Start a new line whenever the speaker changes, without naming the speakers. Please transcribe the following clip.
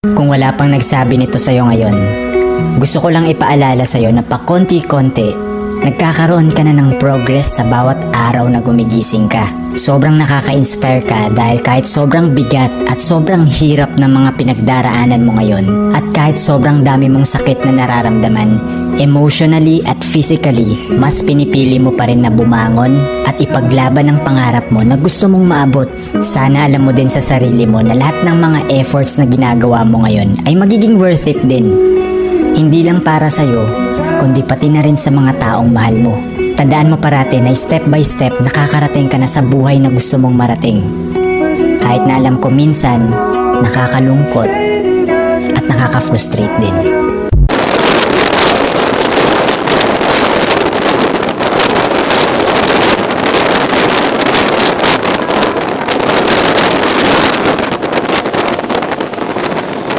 Kung wala pang nagsabi nito sa'yo ngayon, gusto ko lang ipaalala sa'yo na pakonti-konti, nagkakaroon ka na ng progress sa bawat araw na gumigising ka. Sobrang nakaka-inspire ka dahil kahit sobrang bigat at sobrang hirap ng mga pinagdaraanan mo ngayon at kahit sobrang dami mong sakit na nararamdaman, emotionally at physically, mas pinipili mo pa rin na bumangon at ipaglaban ang pangarap mo na gusto mong maabot. Sana alam mo din sa sarili mo na lahat ng mga efforts na ginagawa mo ngayon ay magiging worth it din. Hindi lang para sa'yo, kundi pati na rin sa mga taong mahal mo. Tandaan mo parati na step by step nakakarating ka na sa buhay na gusto mong marating. Kahit na alam ko minsan, nakakalungkot at nakaka-frustrate din.